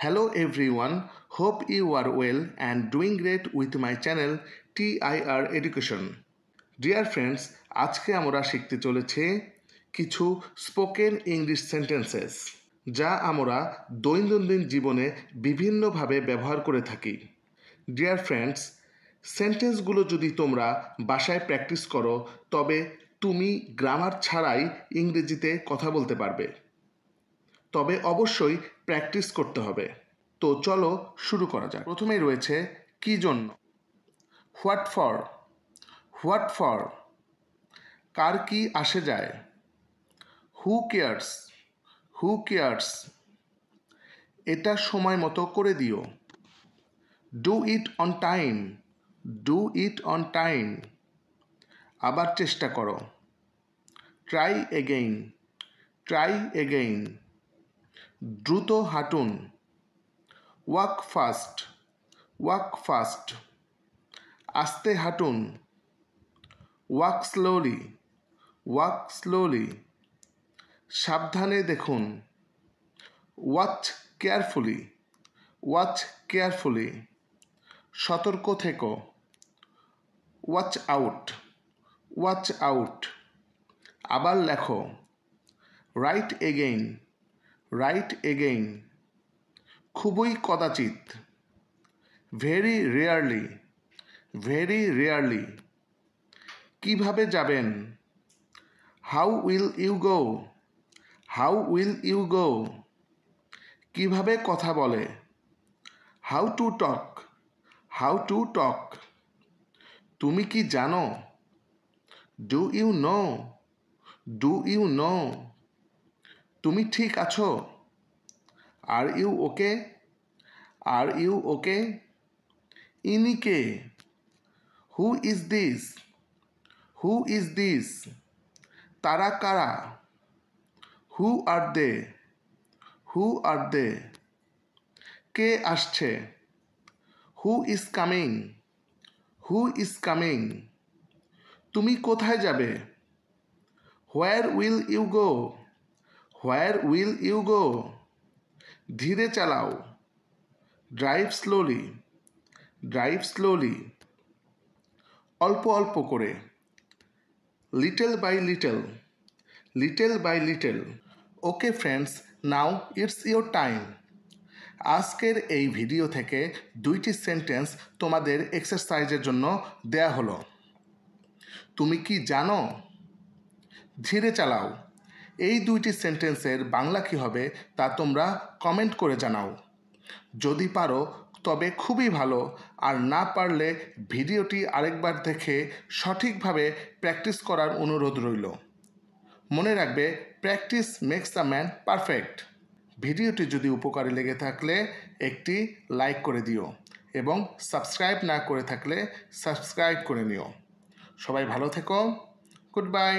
Hello everyone, hope you are well and doing great with my channel TIR Education. Dear friends, আজকে আমরা শিখতে চলেছি কিছু spoken English sentences যা আমরা দৈনন্দিন জীবনে বিভিন্নভাবে ব্যবহার করে থাকি। ডিয়ার ফ্রেন্ডস, সেন্টেন্সগুলো যদি তোমরা বাসায় প্র্যাকটিস করো তবে তুমি গ্রামার ছাড়াই ইংরেজিতে কথা বলতে পারবে। তবে অবশ্যই প্র্যাকটিস করতে হবে। তো চলো শুরু করা যাক। প্রথমেই রয়েছে কি জন্য, হোয়াট ফর, হোয়াট ফর, কার কি আসে যায়, হু কেয়ার্স, হু কেয়ার্স, এটা সময় মতো করে দিও, do it on time, do it on time, আবার চেষ্টা করো, ট্রাই এগেইন, ট্রাই এগেইন, দ্রুত হাঁটুন, ওয়াক ফাস্ট, ওয়াক ফাস্ট, আস্তে হাঁটুন, ওয়াক স্লোলি, ওয়াক স্লোলি, সাবধানে দেখুন, ওয়াচ কেয়ারফুলি, ওয়াচ কেয়ারফুলি, সতর্ক থেকো, ওয়াচ আউট, ওয়াচ আউট, আবার লেখো, রাইট এগেইন, রাইট এগেইন, খুবই কদাচিৎ, ভেরি রেয়ারলি, ভেরি রেয়ারলি, কিভাবে যাবেন, how will you go, how will you go, কিভাবে কথা বলে, how to talk, how to talk, তুমি কি জানো, do you know, do you know, তুমি ঠিক আছো, আর you okay, R you okay, ইনি কে, who is this, who is this, তারা কারা, হু আর দে, হু আর দে, কে আসছে, who is coming, who is coming, তুমি কোথায় যাবে, where will you go, where will you go, ধীরে চালাও, ড্রাইভ স্লোলি, ড্রাইভ স্লোলি, অল্প অল্প করে, little by little, little by little. Okay friends, now it's your time. আজকের এই ভিডিও থেকে 2টি সেন্টেন্স তোমাদের এক্সারসাইজের জন্য দেয়া হলো। তুমি কি জানো, ধীরে চালাও, এই 2টি সেন্টেন্সের বাংলা কী হবে তা তোমরা কমেন্ট করে জানাও। যদি পারো তবে খুবই ভালো, আর না পারলে ভিডিওটি আরেকবার দেখে সঠিকভাবে প্র্যাকটিস করার অনুরোধ রইল। মনে রাখবে, practice makes a man perfect. ভিডিওটি যদি উপকারী লেগে থাকলে একটি লাইক করে দিও এবং সাবস্ক্রাইব না করে থাকলে সাবস্ক্রাইব করে নিও। সবাই ভালো থেকো, গুড বাই।